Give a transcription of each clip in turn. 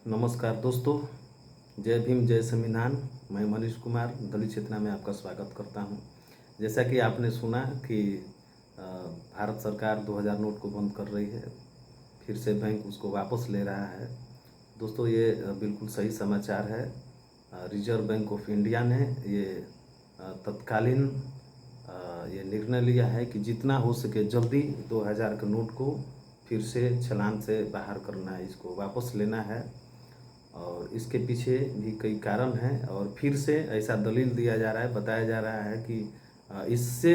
नमस्कार दोस्तों, जय भीम जय संविधान। मैं मनीष कुमार दलित चेतना में आपका स्वागत करता हूं। जैसा कि आपने सुना कि भारत सरकार 2000 नोट को बंद कर रही है, फिर से बैंक उसको वापस ले रहा है। दोस्तों ये बिल्कुल सही समाचार है। रिजर्व बैंक ऑफ इंडिया ने ये तत्कालीन ये निर्णय लिया है कि जितना हो सके जल्दी 2000 के नोट को फिर से चलान से बाहर करना है, इसको वापस लेना है। और इसके पीछे भी कई कारण हैं और फिर से ऐसा दलील दिया जा रहा है, बताया जा रहा है कि इससे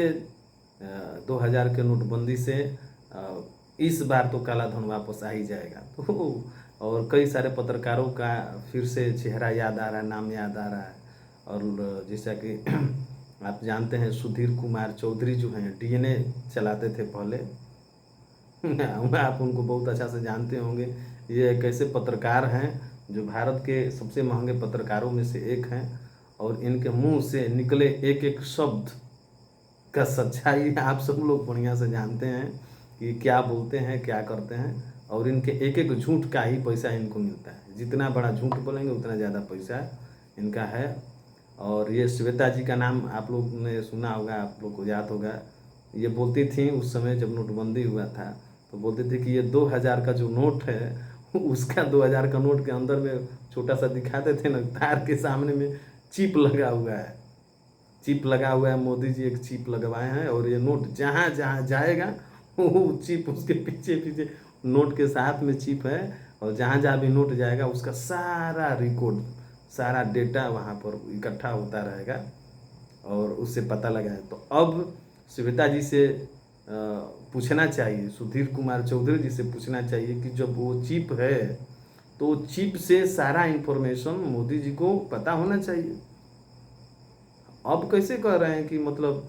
2000 के नोटबंदी से इस बार तो काला धन वापस आ ही जाएगा। तो और कई सारे पत्रकारों का फिर से चेहरा याद आ रहा है, नाम याद आ रहा है। और जैसा कि आप जानते हैं सुधीर कुमार चौधरी जो हैं डीएनए चलाते थे पहले। आप उनको बहुत अच्छा से जानते होंगे। ये एक ऐसे पत्रकार हैं जो भारत के सबसे महंगे पत्रकारों में से एक हैं और इनके मुंह से निकले एक एक शब्द का सच्चाई आप सब लोग बढ़िया से जानते हैं कि क्या बोलते हैं, क्या करते हैं। और इनके एक एक झूठ का ही पैसा इनको मिलता है। जितना बड़ा झूठ बोलेंगे उतना ज़्यादा पैसा इनका है। और ये श्वेता जी का नाम आप लोग ने सुना होगा, आप लोग को याद होगा। ये बोलती थी उस समय जब नोटबंदी हुआ था, तो बोलते थे कि ये 2000 का जो नोट है उसका 2000 का नोट के अंदर में छोटा सा दिखाते थे ना, तार के सामने में चिप लगा हुआ है। चिप लगा हुआ है, मोदी जी एक चिप लगवाए हैं और ये नोट जहाँ जहाँ जाएगा वो चिप उसके पीछे पीछे नोट के साथ में चिप है। और जहाँ जहाँ भी नोट जाएगा उसका सारा रिकॉर्ड, सारा डेटा वहाँ पर इकट्ठा होता रहेगा और उससे पता लगा है। तो अब श्वेता जी से पूछना चाहिए, सुधीर कुमार चौधरी जी से पूछना चाहिए कि जब वो चिप है तो चिप से सारा इन्फॉर्मेशन मोदी जी को पता होना चाहिए। अब कैसे कह रहे हैं कि मतलब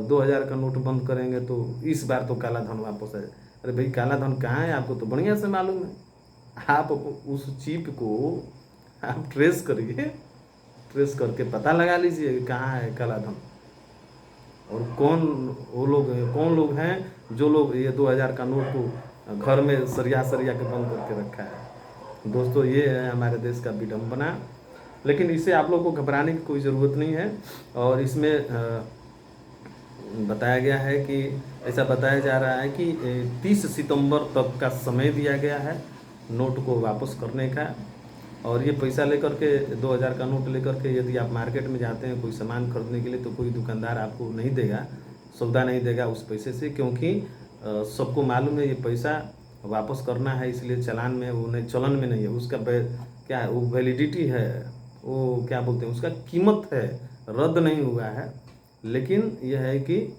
2000 का नोट बंद करेंगे तो इस बार तो काला धन वापस आए। अरे भाई, काला धन कहाँ है आपको तो बढ़िया से मालूम है। आप उस चिप को आप ट्रेस करिए, ट्रेस करके पता लगा लीजिए कहाँ है काला धन और कौन लोग हैं जो लोग ये 2000 का नोट को घर में सरिया सरिया के बंद करके रखा है। दोस्तों ये है हमारे देश का विडम्बना। लेकिन इसे आप लोगों को घबराने की कोई ज़रूरत नहीं है। और इसमें बताया गया है कि ऐसा बताया जा रहा है कि 30 सितंबर तक का समय दिया गया है नोट को वापस करने का। और ये पैसा लेकर के 2000 का नोट लेकर के यदि आप मार्केट में जाते हैं कोई सामान खरीदने के लिए तो कोई दुकानदार आपको नहीं देगा, सौदा नहीं देगा उस पैसे से, क्योंकि सबको मालूम है ये पैसा वापस करना है। इसलिए चालान में वो नहीं, चलन में नहीं है उसका क्या है, वो वैलिडिटी है, वो क्या बोलते हैं उसका कीमत है, रद्द नहीं हुआ है। लेकिन यह है कि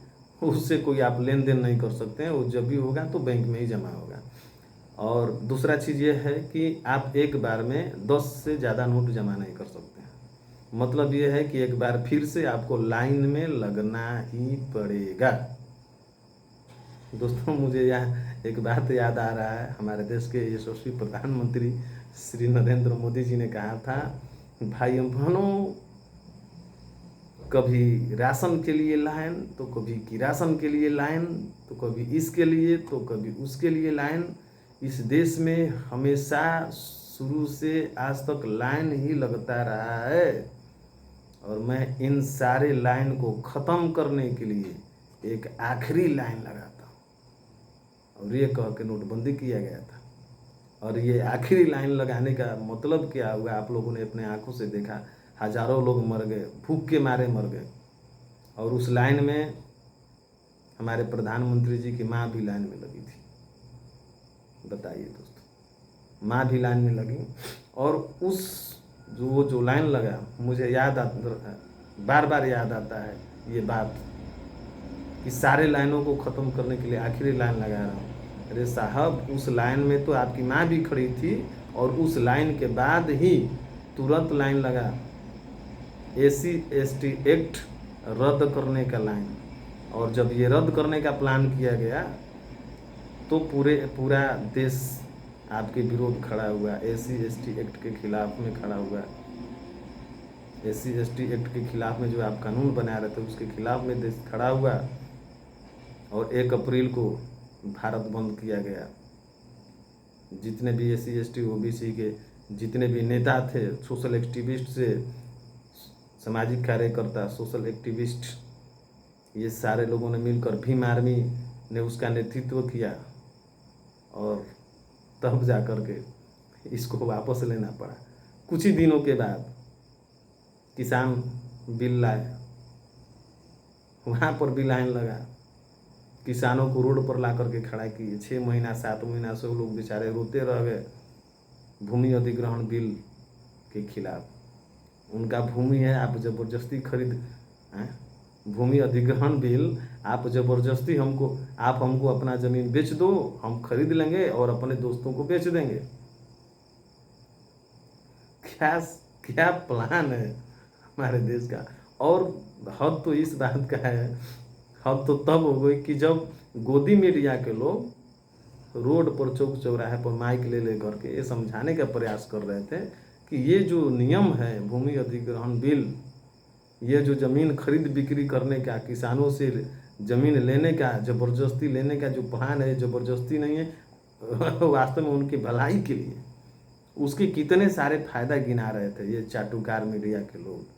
उससे कोई आप लेन देन नहीं कर सकते हैं, वो जब भी होगा तो बैंक में ही जमा होगा। और दूसरा चीज़ ये है कि आप एक बार में 10 से ज़्यादा नोट जमा नहीं कर सकते हैं। मतलब ये है कि एक बार फिर से आपको लाइन में लगना ही पड़ेगा। दोस्तों मुझे यहाँ एक बात याद आ रहा है, हमारे देश के यशस्वी प्रधानमंत्री श्री नरेंद्र मोदी जी ने कहा था, भाई बहनों, कभी राशन के लिए लाइन तो कभी किरासन के लिए लाइन, तो कभी इसके लिए तो कभी उसके लिए लाइन। इस देश में हमेशा शुरू से आज तक लाइन ही लगता रहा है और मैं इन सारे लाइन को ख़त्म करने के लिए एक आखिरी लाइन लगाता हूँ। और ये कह के नोटबंदी किया गया था। और ये आखिरी लाइन लगाने का मतलब क्या हुआ आप लोगों ने अपने आंखों से देखा। हजारों लोग मर गए, भूख के मारे मर गए। और उस लाइन में हमारे प्रधानमंत्री जी की माँ भी लाइन में लगी थी। बताइए दोस्तों, माँ भी लाइन में लगी। और उस जो लाइन लगा, मुझे याद आता, बार बार याद आता है ये बात कि सारे लाइनों को ख़त्म करने के लिए आखिरी लाइन लगा रहा हूँ। अरे साहब, उस लाइन में तो आपकी माँ भी खड़ी थी और उस लाइन के बाद ही तुरंत लाइन लगा SC/ST एक्ट रद्द करने का लाइन। और जब ये रद्द करने का प्लान किया गया तो पूरा देश आपके विरोध खड़ा हुआ, SC/ST एक्ट के खिलाफ में खड़ा हुआ। SC/ST एक्ट के खिलाफ में जो आप कानून बना रहे थे उसके खिलाफ में देश खड़ा हुआ। और 1 अप्रैल को भारत बंद किया गया। जितने भी SC/ST OBC के जितने भी नेता थे, सोशल एक्टिविस्ट से सामाजिक कार्यकर्ता, सोशल एक्टिविस्ट, ये सारे लोगों ने मिलकर भीम आर्मी ने उसका नेतृत्व किया और तब जा कर के इसको वापस लेना पड़ा। कुछ ही दिनों के बाद किसान बिल लाए, वहाँ पर भी लाइन लगा, किसानों को रोड पर ला करके खड़ा किए। 6 महीना 7 महीना से वो लोग बेचारे रोते रह गए भूमि अधिग्रहण बिल के खिलाफ। उनका भूमि है, आप ज़बरदस्ती खरीद हैं, भूमि अधिग्रहण बिल, आप ज़बरदस्ती आप हमको अपना ज़मीन बेच दो, हम खरीद लेंगे और अपने दोस्तों को बेच देंगे। क्या क्या प्लान है हमारे देश का। और हद तो इस बात का है, हद तो तब हो गई कि जब गोदी मीडिया के लोग रोड पर चौक चौराहे पर माइक ले ले करके ये समझाने का प्रयास कर रहे थे कि ये जो नियम है भूमि अधिग्रहण बिल, ये जो ज़मीन खरीद बिक्री करने का, किसानों से ज़मीन लेने का, ज़बरदस्ती लेने का जो प्लान है, ज़बरदस्ती नहीं है, वास्तव में उनकी भलाई के लिए, उसके कितने सारे फायदा गिना रहे थे ये चाटुकार मीडिया के लोग।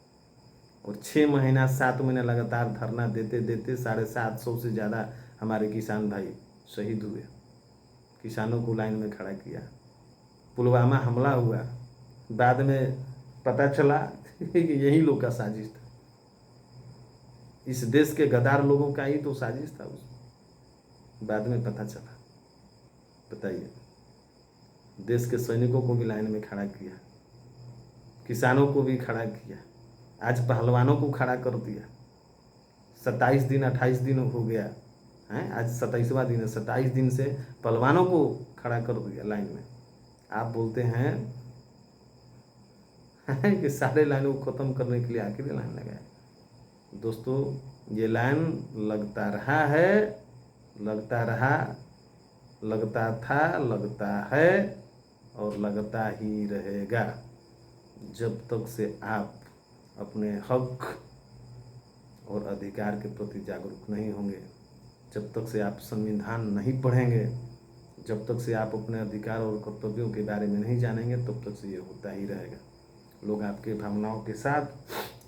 और 6 महीना 7 महीने लगातार धरना देते देते 750 से ज़्यादा हमारे किसान भाई शहीद हुए। किसानों को लाइन में खड़ा किया, पुलवामा हमला हुआ, बाद में पता चला कि यही लोग का साजिश था, इस देश के गद्दार लोगों का ही तो साजिश था। उस बाद में पता चला। बताइए, देश के सैनिकों को भी लाइन में खड़ा किया, किसानों को भी खड़ा किया, आज पहलवानों को खड़ा कर दिया। 27 दिन 28 दिन हो गया है, आज 27वां दिन है, 27 दिन से पहलवानों को खड़ा कर दिया लाइन में। आप बोलते हैं कि सारे लाइनों को ख़त्म करने के लिए आखिर लाइन लगाए। दोस्तों, ये लाइन लगता रहा है, लगता रहा, लगता था, लगता है और लगता ही रहेगा जब तक से आप अपने हक और अधिकार के प्रति जागरूक नहीं होंगे, जब तक से आप संविधान नहीं पढ़ेंगे, जब तक से आप अपने अधिकार और कर्तव्यों के बारे में नहीं जानेंगे, तब तक से ये होता ही रहेगा। लोग आपके भावनाओं के साथ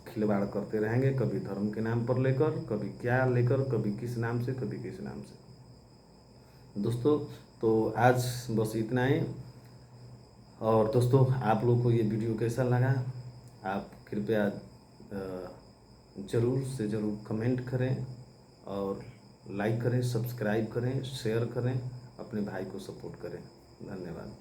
खिलवाड़ करते रहेंगे, कभी धर्म के नाम पर लेकर, कभी क्या लेकर, कभी किस नाम से, कभी किस नाम से। दोस्तों, तो आज बस इतना ही। और दोस्तों, आप लोग को ये वीडियो कैसा लगा, आप कृपया ज़रूर से ज़रूर कमेंट करें और लाइक करें, सब्सक्राइब करें, शेयर करें, अपने भाई को सपोर्ट करें। धन्यवाद।